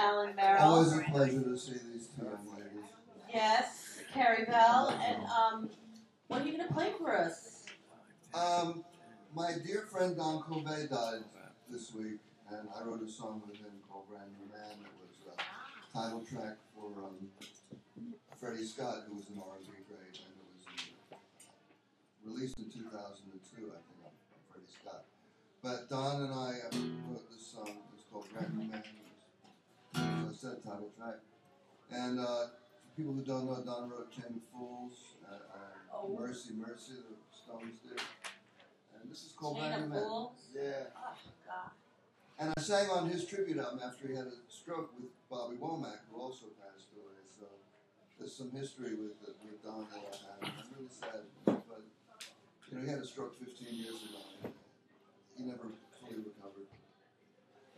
Al and MeRRiLL. Always a pleasure to see these two young ladies. Yes, CaRePeNTeR. And what are you going to play for us? My dear friend Don Covey died this week, and I wrote a song with him called Brand New Man. It was a title track for Freddie Scott, who was an R&B great, and it was released in 2002, I think, on Freddie Scott. But Don and I wrote this song. It was called Brand New Man. As I said, title track. And for people who don't know, Don wrote Chain of Fools, Mercy, Mercy, the Stones did. And this is called Brand New Man. Yeah. Oh, God. And I sang on his tribute album after he had a stroke with Bobby Womack, who also passed away. So there's some history with Don that I had. I'm really sad. But, you know, he had a stroke 15 years ago. And he never fully recovered.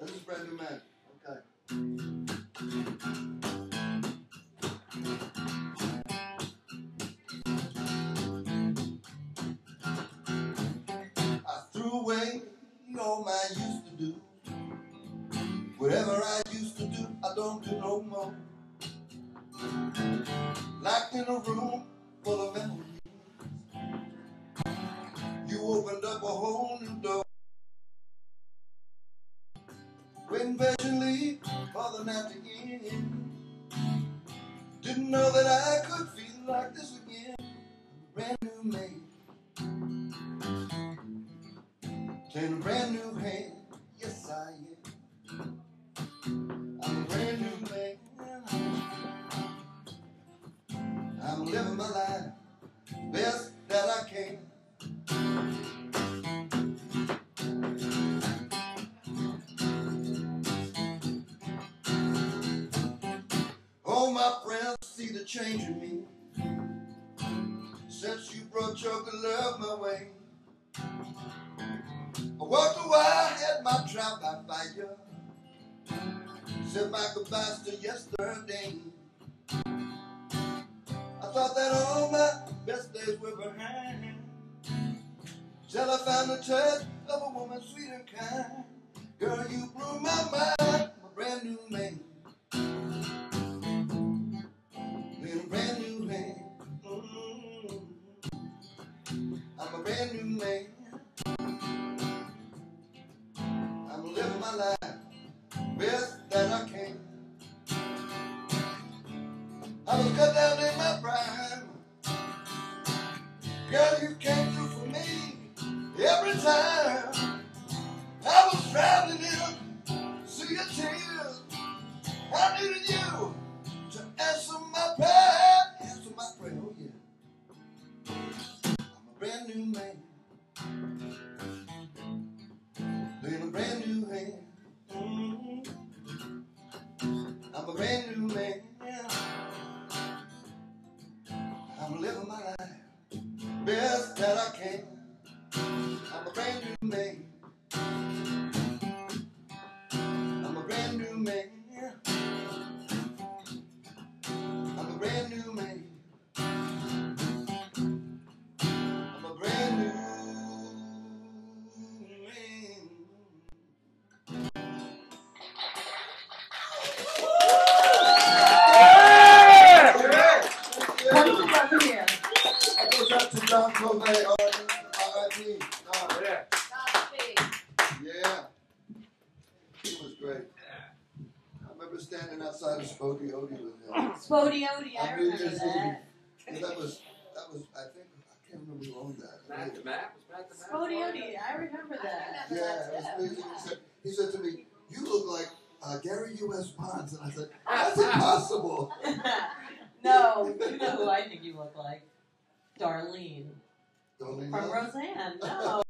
This is Brand New Man. Okay. I threw away all I used to do. Whatever I used to do, I don't do no more. Locked in a room full of memories. You opened up a whole new door. Waiting patiently for the night to end. Didn't know that I could feel like this again. I'm a brand new man. Taking a brand new hand. Yes, I am. I'm a brand new man. I'm living my life best that I can. All my friends see the change in me since you brought your good love my way. I walked a while, had my trial by fire. Said my goodbyes to yesterday. I thought that all my best days were behind, till I found the touch of a woman sweet and kind. Girl, you blew my mind. I'm a brand new man. In a brand new man. I'm a brand new man. I'm living my life best that I can. I was cut down in my prime. Girl, you came through for me every time. I was drowning in a sea of tears. I needed you to answer my prayer. Answer my prayer, oh yeah. I'm a brand new man. In a brand new hand. I'm a brand new man. I'm living my life best that I can. I'm a brand new man. I'm a brand new man. I'm a brand new man. I'm a brand new man. That goes out to Don Covey, R.I.P. Yeah. He was great. I remember standing outside of Spody Odie with him. Spody Odie, I remember that. And that was, I think, I can't remember who owned that. Spody Odie, I remember that. Yeah, it was amazing. He said to me, "You look like Gary U.S. Bonds." And I said, "That's impossible." No, you know who I think you look like? Darlene. Darlene From Roseanne. No.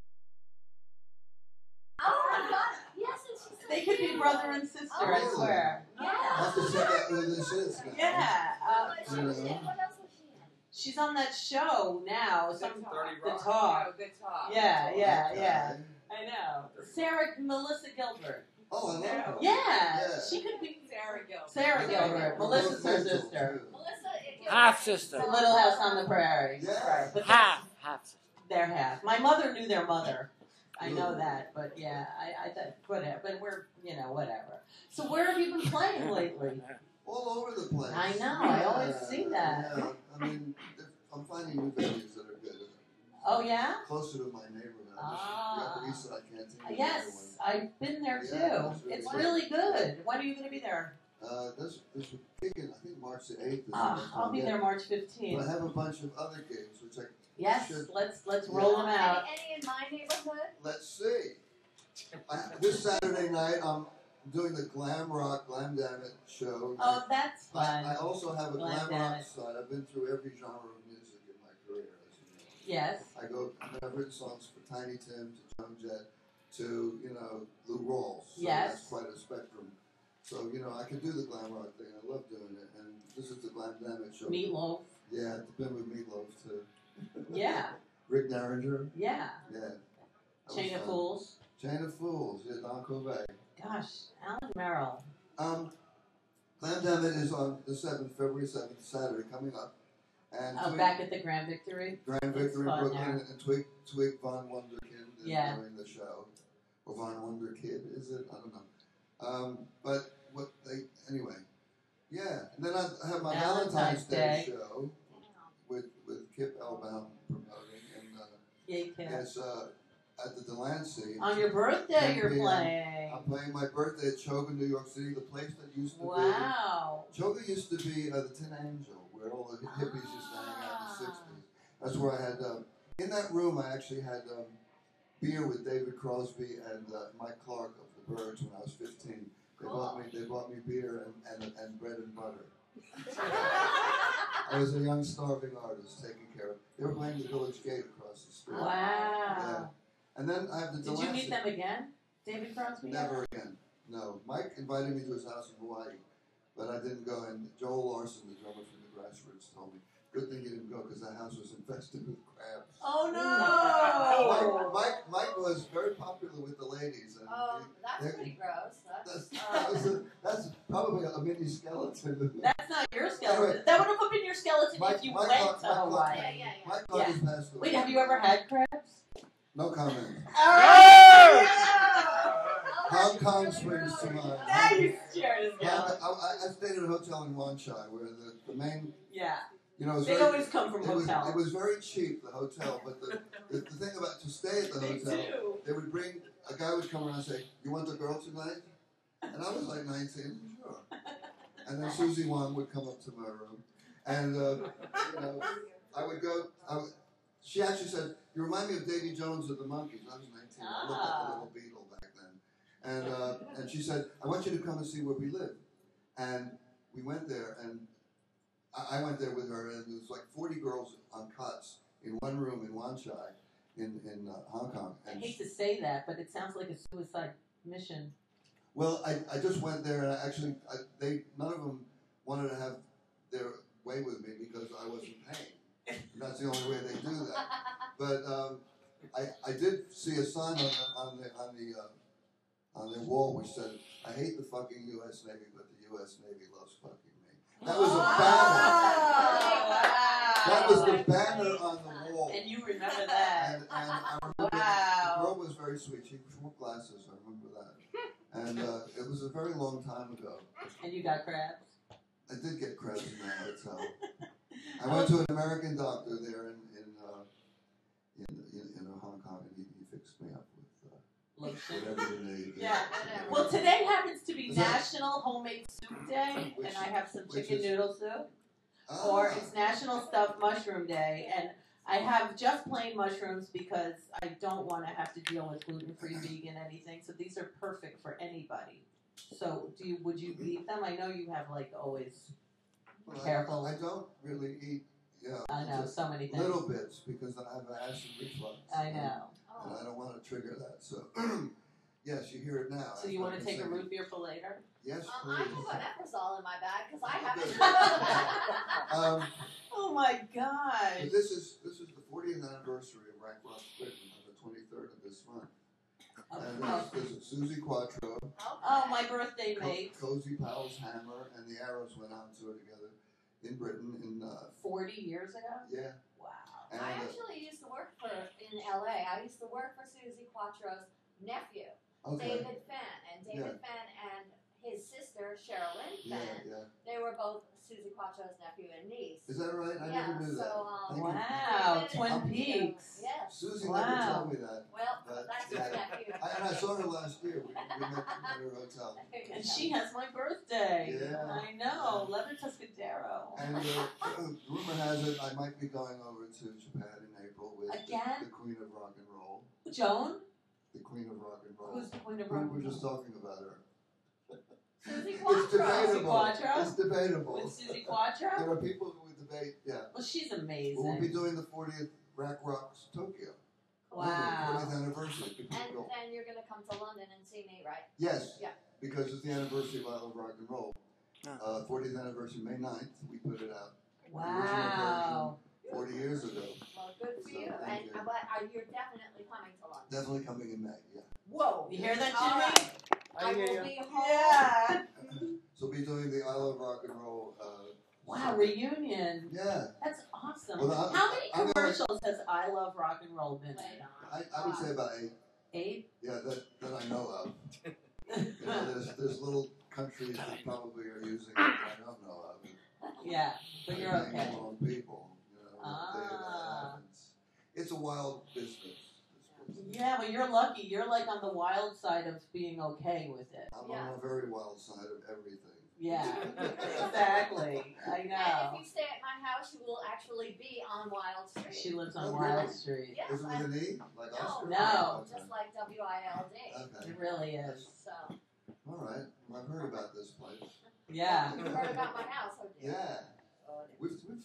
Oh my God! Yes, and she's so They could be brother and sister, I swear. I have to check out who this is. Yeah. What else was she in? She's on that show now. The Talk. Good Talk. Yeah. I know. Melissa Gilbert. Oh, I love her. Yeah. She could be Sarah Gilbert. Melissa's her sister. Half sister. The Little House on the Prairie. Yeah. Right. But Half sister. they're half. My mother knew their mother. I know that, but yeah, I thought whatever. But we're whatever. So where have you been playing lately? All over the place. I know. I always see that. Yeah, I mean, I'm finding new venues that are good. Oh yeah. Closer to my neighborhood. Ah. The Upper East Side Canteen. Yes, I've been there too. Yeah, it's really good. When are you going to be there? This weekend, I think March the 8th. I'll be there March 15th. But I have a bunch of other gigs, which I should. Let's roll them out. Any in my neighborhood? Let's see. This Saturday night, I'm doing the Glam Damn It show. Oh, that's fun. I also have a Glam Glam Damn Rock It. side. I've been through every genre of music in my career, as you know. Yes. I've written songs for Tiny Tim, to Joan Jett, to, Lou Rawls. So Yes. that's quite a spectrum. So, I can do the glam rock thing. I love doing it. And this is the Glam Damn It show. Meatloaf. Yeah, I've been with Meatloaf, too. Yeah. Rick Derringer. Yeah. Yeah. Chain of Fools. Chain of Fools, yeah, Don Covey. Gosh, Alan Merrill. Glam Damn It is on the 7th, February 7th, Saturday, coming up. And Back at the Grand Victory. Grand Victory in Brooklyn, now. and Twig Von Wunderkind is doing the show. Or Von Wunderkid, is it? I don't know. But anyway. Yeah. And then I have my Valentine's Day show with Kip Elbaum promoting. And Yay, Kip. it's at the Delancey. On your birthday, you're playing. I'm playing my birthday at Choga, New York City, the place that used to be. Wow. Choga used to be the Tin Angel, where all the hippies used to hang out in the 60s. That's where I had, in that room, I actually had beer with David Crosby and Mike Clark of the Byrds when I was 15. They bought me beer and bread and butter. I was a young starving artist taking care of. They were playing the Village Gate across the street. Wow. Yeah. And then I have the Did you meet them again, David Crosby? Never again. No. Mike invited me to his house in Hawaii, but I didn't go. And Joel Larson, the drummer from the Grassroots, told me, good thing you didn't go because that house was infested with crabs. Oh, no! Mike was very popular with the ladies. And That's pretty gross. That's probably a mini skeleton. That's not your skeleton. Anyway, that would have been your skeleton if you went to Hawaii. Mike Clark has passed away. Wait, have you ever had crabs? No comment. Oh! Hong Kong springs to mind. Now you scared as hell. I stayed at a hotel in Wanchai where the main... Yeah. They always come from hotels. It was very cheap, the hotel, but the thing about to stay at the hotel, they would bring, a guy would come around and say, you want the girl tonight? And I was like 19, sure. And then Susie Wong would come up to my room, and, I would go, she actually said, you remind me of Davy Jones of the Monkees. I was 19, I looked like a little Beatle back then. And she said, I want you to come and see where we live. And we went there, and I went there with her, and there was like 40 girls on cots in one room in Wanchai in Hong Kong. And I hate to say that, but it sounds like a suicide mission. Well, I just went there, and none of them wanted to have their way with me because I wasn't paying. And that's the only way they do that. But I did see a sign on the wall which said, I hate the fucking U.S. Navy, but the U.S. Navy loves fucking me. That was a banner. Wow. That was the banner on the wall. And you remember that. And I remember the girl was very sweet. She wore glasses, I remember that. And it was a very long time ago. And you got crabs? I did get crabs in that hotel. I went to an American doctor there in Hong Kong, and he fixed me up with whatever you need. Yeah. Well, today happens to be National Homemade Soup Day, and I have some chicken noodle soup. Or it's National Stuffed Mushroom Day, and I have just plain mushrooms because I don't want to have to deal with gluten-free, vegan, anything. So these are perfect for anybody. So would you eat them? I know you have always careful. I don't really eat. Yeah, I know so many things. Little bits because I have acid reflux. I know. And I don't want to trigger that. So yes, you hear it now. So you want to take a root beer for later? Yes, I please. have an Eprazole in my bag because I haven't. Oh my God! But this is the 40th anniversary of Rank Rock Britain on the 23rd of this month. And there's Susie Quattro. Oh, my birthday mate. Cozy Powell's Hammer, and the Arrows went on tour together in 40 years ago? Yeah. Wow. And, I actually used to work in L.A. I used to work for Susie Quattro's nephew, Okay. David Fenn, and David Fenn and his sister Sherilyn Fenn. Yeah. They were both Susie Quattro's nephew and niece. Is that right? I never knew that. So, Wow, Twin Peaks. Yes. Susie Wow. never told me that. Well, But, that's yeah. his nephew. And I saw her last year. We met at her hotel. And she has my birthday. Yeah. I know. Leather Tuscadero. And rumor has it I might be going over to Japan in April with Again? the Queen of Rock and Roll. Joan? The Queen of Rock and Roll. Who's the Queen of Rock and We Roll? were just talking about her. Susie It's Quattro. debatable. Quattro? It's debatable. With Susie Quattro? There are people who would debate, yeah. Well, she's But we'll amazing. be doing the 40th Rack Rocks Tokyo. Wow. 40th anniversary. People And go, then you're going to come to London and see me, right? yes. Yeah. Because it's the anniversary of Isle of Rock and Roll. 40th anniversary, May 9th, we put it out. Wow. 40 years ago. Well, good for So, you. thank you. But you're definitely coming to London. Definitely coming in May, yeah. Whoa. You hear that, All Jimmy? right. I will be home. Yeah. So we'll be doing the Isle of Rock and Roll. Wow, reunion. Yeah. That's awesome. Well, How many I'm gonna- commercials has I Love Rock and Roll been Wait in? on. I would say about 8. 8? Yeah, that I know of. You know, there's little countries that probably are using it that I don't know of. Yeah, but you're Paying okay. their own people, you know, that happens. It's a wild business. This business. Yeah, but you're lucky. You're like on the wild side of being okay with it. I'm Yeah. on a very wild side of everything. Yeah, exactly. I And know. if you stay at my house, you will actually be on Wild Street. She lives on Oh, Wild really? Street. Yes, Is it with an E? Like no, Oscar? No. just like WILD. Okay. It really is. So, All right. Well, I've heard about this place. Yeah. you heard about my house, have you? Yeah. Oh,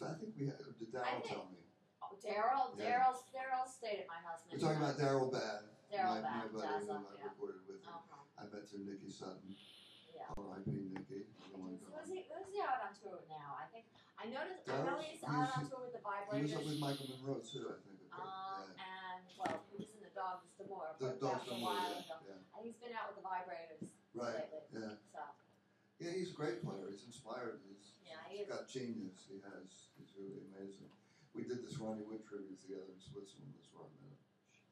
I think we had, did Daryl tell me? Daryl, Yeah. Daryl stayed at my house. We're talking about Daryl Bad. Daryl my Bad, buddy jazz who up, I yeah. recorded with. Uh-huh. I met through Nikki Sutton. Yeah. R.I.P. Nikki. Who's he out on tour now? I know Daryl? he's out on tour with the He was Vibrators. up with Michael Monroe too, I think. And well, he was in the Dogs D'Amour, The but Dogs that was a D'Amour, while yeah, ago. yeah. And he's been out with the Vibrators Right, lately. yeah. So Yeah, he's a great player. He's inspired. yeah, he He's is. got genius. He has. He's really amazing. We did this Ronnie Wood tribute together in Switzerland this one minute.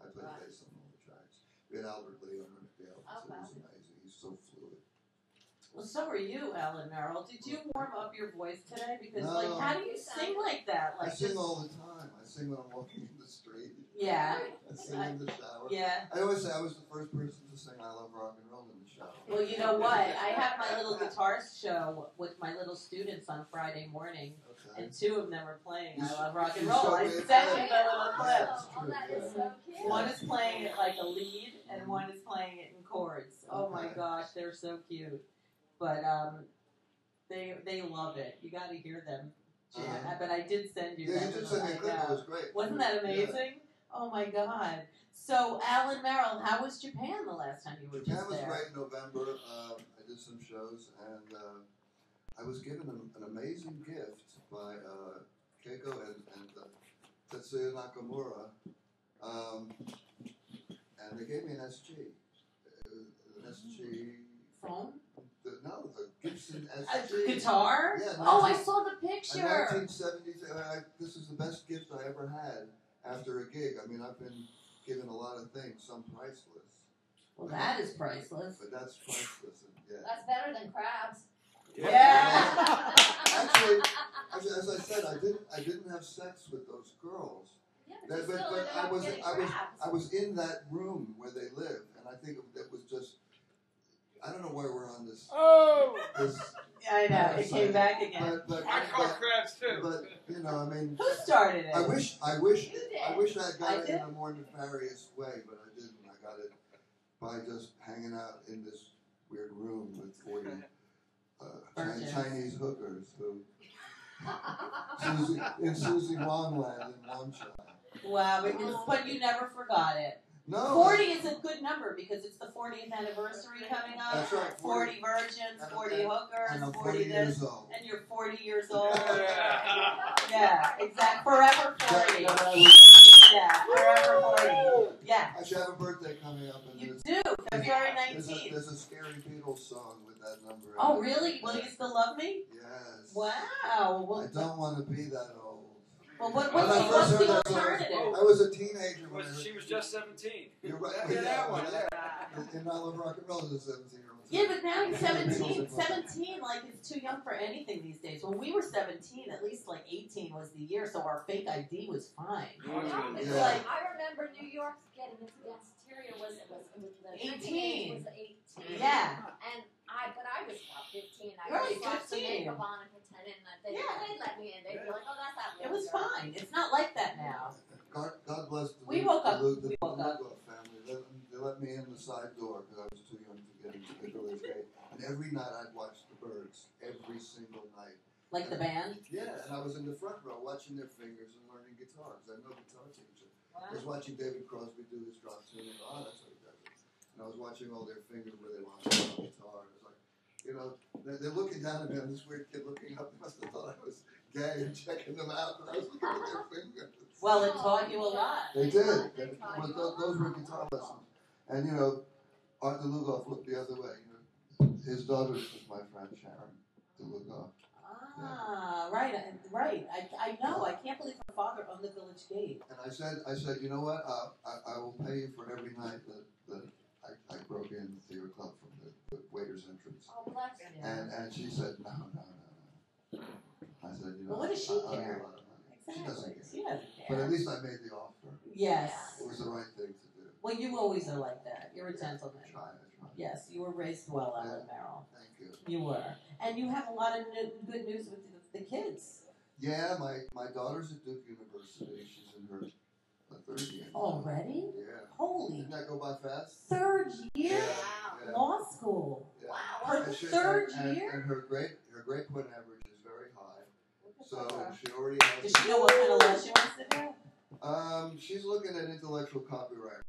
I played Right. bass on all the tracks. We had Albert Lee on the album, so Okay. it was amazing. He's so fluid. Well, so are you, Alan Merrill. Did you warm up your voice today? Because, No. like, how do you sing like that? I Like, sing just, all the time. I sing when I'm walking in the street. yeah, I sing in the shower. yeah. I always say I was the first person to sing I Love Rock and Roll in the shower. Well, you know what? I have my little guitar show with my little students on Friday morning, Okay. and 2 of them are playing I Love Rock and You Roll. showed I me sent a you clip. the little clip. That's Oh, true, that is yeah. so cute. One is playing it like a lead, and one is playing it in chords. Oh my Okay. gosh, they're so cute. But they love it. You got to hear them. Jan. But I did send you Yeah, that. you did little- send me a I clip. It know. was great. Wasn't that amazing? Oh my god. So, Alan Merrill, how was Japan the last time you were Japan just was there? great in November. I did some shows, and I was given an amazing gift by Keiko and Tetsuya Nakamura, and they gave me an SG. An SG. Phone? No, the Gibson A SG. guitar? Yeah, Oh, I 19 saw the A picture. 1970s. This is the best gift I ever had after a gig. I mean, I've been given a lot of things, some priceless. Well, that is priceless. But that's priceless. Yeah. That's better than crabs. Yeah. Actually, as I said, I didn't have sex with those girls. Yeah, But, you still ended I up was getting I was crabs. I was in that room where they live, and I think it was just I don't know why we're on this. Oh! This, I know. It came back again. but I caught crabs too. but you know, I mean, Who started it? I wish You did. I wish I got I it did? in a more nefarious way, but I didn't. I got it by just hanging out in this weird room with 40 Virgins. Chinese hookers who Susie Wongland in one shot. Wow, but you never forgot it. No, 40 is a good number because it's the 40th anniversary coming up. That's right, 40 virgins, 40 hookers, and I'm 40 40 this, years old. and you're 40 years old. Yeah. Yeah, exactly. Forever 40. Yeah, forever 40. Yeah. I should have a birthday coming up, and You do, February there's 19th. a scary Beatles song with that number. in Oh, it. really? Will you still love me? Yes. Wow. I Well, don't want to be that old. Well, When I what's first the heard that song, alternative? I was a teenager when I heard She was just 17. You're right. Yeah, that one. Yeah. And I love rock and roll as a 17-year-old. Yeah, but now he's 17. 17, like, it's too young for anything these days. When we were 17, at least, like, 18 was the year, so our fake ID was fine. It's Yeah. like I remember New York getting into cafeteria was the 18. was 18. Yeah. And but I was about 15. I Right, just got some 15. makeup on and pretending that they let me in. They'd be like, oh, that's that. It was fine. It's not like that now. God bless the We woke up. the We woke up. Lugoff family. They let me in the side door because I was too young to get into the village gate. And every night I'd watch the Birds. Every single night. Like the band? Yeah, and I was in the front row watching their fingers and learning guitar because I'm no guitar teacher. I was watching David Crosby do his drop tune and that's how he does it. And I was watching all their fingers where they launch on the guitar. And it was like, you know, they're looking down at me. I'm this weird kid looking up. They must have thought I was gay and checking them out, but I was looking at their fingers. Well, it taught you a lot. They did. Those were guitar lessons. And, you know, Art Lugoff looked the other way. You know, his daughter was my friend Sharon Lugoff. Ah, right. I know. I can't believe her father owned the village gate. And I said, you know what? I will pay you for every night that I broke into the theater club from the waiter's entrance. Oh, bless you. And she said, no. I said, you know, Well, what does she I need care? a lot of money. Exactly. She doesn't care. She doesn't care. But at least I made the offer. Yes. It was the right thing to do. Well, you always are like that. You're a gentleman. I tried. Yes, you were raised well, Ellen Merrill. Thank you. You were. And you have a lot of good news with the kids. Yeah, my daughter's at Duke University. She's in her third year. Already? Yeah. Holy. Didn't that go by fast? Third year? Yeah. Law school. Yeah. Wow. Her third year? And her grade point average is very high. So she already has. Does she know what kind of law she wants to do? She's looking at intellectual copyright.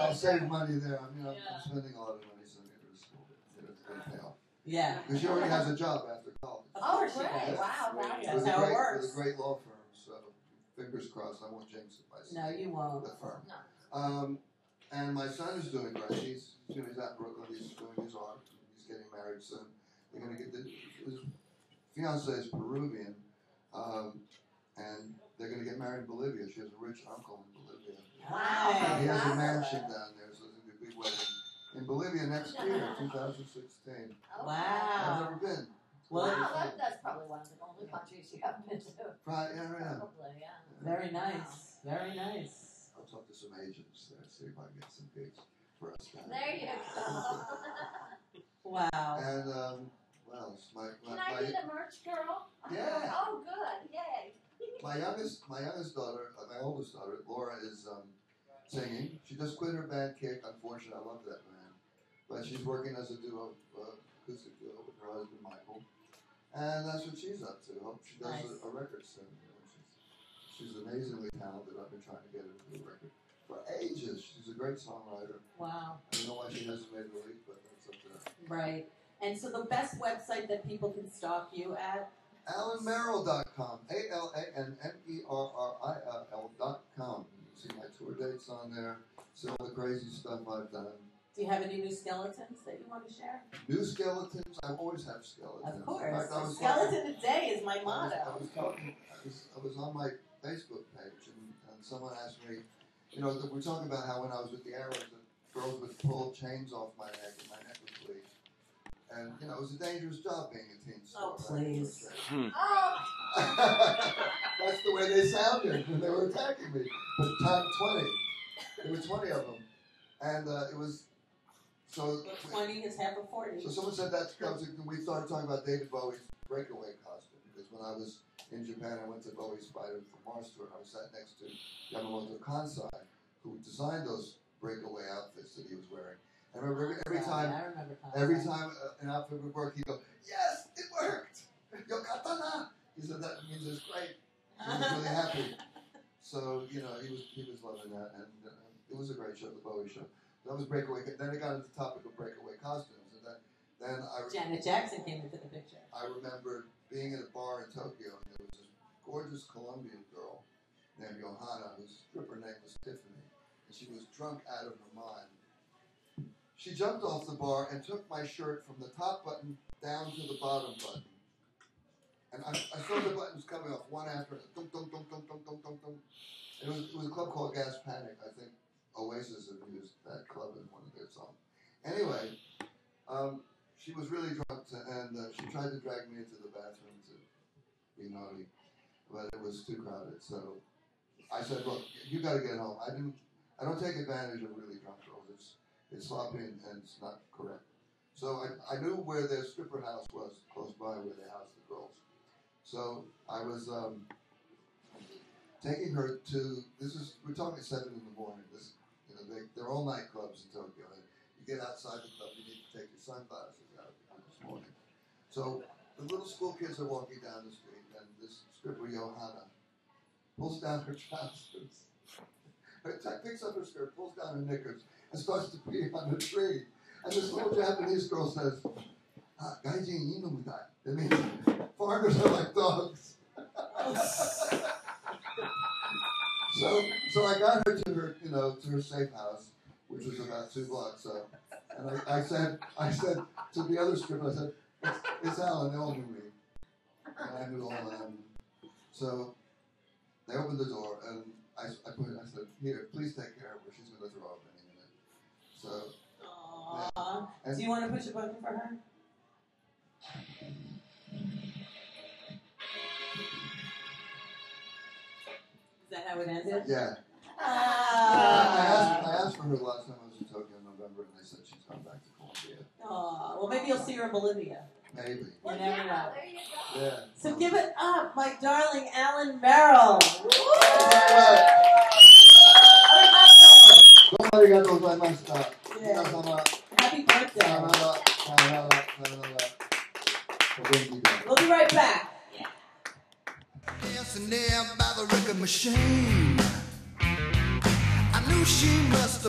I'll save money there. I mean, I'm spending a lot of money sending her to school. It's going to pay off. Yeah. Because she already has a job after college. Of course she great. does. Wow. That's how it works. With a great law firm. So fingers crossed. I won't jinx it by saying No, you won't. the firm. No. And my son is doing great. He's out in Brooklyn. He's doing his art. He's getting married soon. They're going to get his fiance is Peruvian, and they're going to get married in Bolivia. She has a rich uncle in Bolivia. Wow. He has a mansion down there, so there's going to be a big wedding in Bolivia next year, 2016. Wow. I've never been. Wow, that's probably one of the only countries you haven't been to. Right, yeah. Probably, yeah. Very nice. Very nice. I'll talk to some agents there, see if I can get some gigs for us down There you go. Wow. And what else? Can I be the merch girl? Yeah. Oh, good. Yay. My youngest daughter, my oldest daughter, Laura, is singing. She just quit her band Kick. Unfortunately, I love that band, but she's working as a duo, acoustic duo with her husband Michael, and that's what she's up to. Hope she does Nice. a record soon. You know, she's amazingly talented. I've been trying to get her to do a record for ages. She's a great songwriter. Wow. I don't know why she hasn't made the leap, but that's up to her. Right. And so the best website that people can stalk you at? AlanMerrill.com. AlanMerrill.com. You can see my tour dates on there. See all the crazy stuff I've done. Do you have any new skeletons that you want to share? New skeletons? I always have skeletons. Of course. In fact, I was Skeleton a day is my I motto. was on my Facebook page, and someone asked me, you know, we're talking about how when I was with the Arabs, the girls would pull chains off my neck, and my neck would bleed. And, you know, it was a dangerous job being a teen star. Oh, please. Oh. That's the way they sounded when they were attacking me. But time 20. There were 20 of them. And it was, so... 20 is half of 40. So someone said we started talking about David Bowie's breakaway costume, because when I was in Japan, I went to Bowie's Spider from Mars tour, and I was sat next to Yamamoto Kansai, who designed those breakaway outfits that he was wearing. I remember every time an outfit would work, he'd go, "Yes, it worked! Yokatana!" He said that means it's great. He was really happy. So, you know, he was loving that, and it was a great show, the Bowie show. That was breakaway. Then it got into the topic of breakaway costumes, and then Janet Jackson came into the picture. I remember being at a bar in Tokyo, and there was this gorgeous Colombian girl named Johanna, whose stripper name was Tiffany, and she was drunk out of her mind. she jumped off the bar and took my shirt from the top button down to the bottom button. And I saw the buttons coming off one after another. Dum, dum, dum, dum, dum, dum, dum, dum. It was a club called Gas Panic. I think Oasis had used that club in one of their songs. Anyway, she was really drunk, and she tried to drag me into the bathroom to be naughty, but it was too crowded. So I said, "Look, you got to get home. I don't take advantage of really drunk girls. It's sloppy and it's not correct." So I knew where their stripper house was, close by where they housed the girls. So I was taking her to, we're talking 7 in the morning. They're all nightclubs in Tokyo. And you get outside the club, you need to take your sunglasses out this morning. So the little school kids are walking down the street, and this stripper, Johanna, pulls down her trousers, picks up her skirt, pulls down her knickers, and starts to pee on the tree. And this little Japanese girl says, "Gaijin inu mutai." That means foreigners are like dogs. So I got her to her safe house, which was about 2 blocks up. And I said to the other stripper, I said, "It's Alan, they all knew me." And I knew all of them. So they opened the door, and I said, "Here, please take care of her. She's going to throw up any minute." So. Aww. Yeah. Do you want to push a button for her? Is that how it ended? Yeah. Ah. I asked for her last time I was in Tokyo in November, and they said she's gone back to Colombia. Oh, well, maybe you'll see her in Bolivia. Maybe. You never know. There you go. Yeah. So give it up, my darling Alan MeRRiLL. Arigatou gozaimashita. Yeah. Minasama, Happy birthday. sayonara, sayonara, sayonara. We'll be right back. Dancing there by the record machine. I knew she must have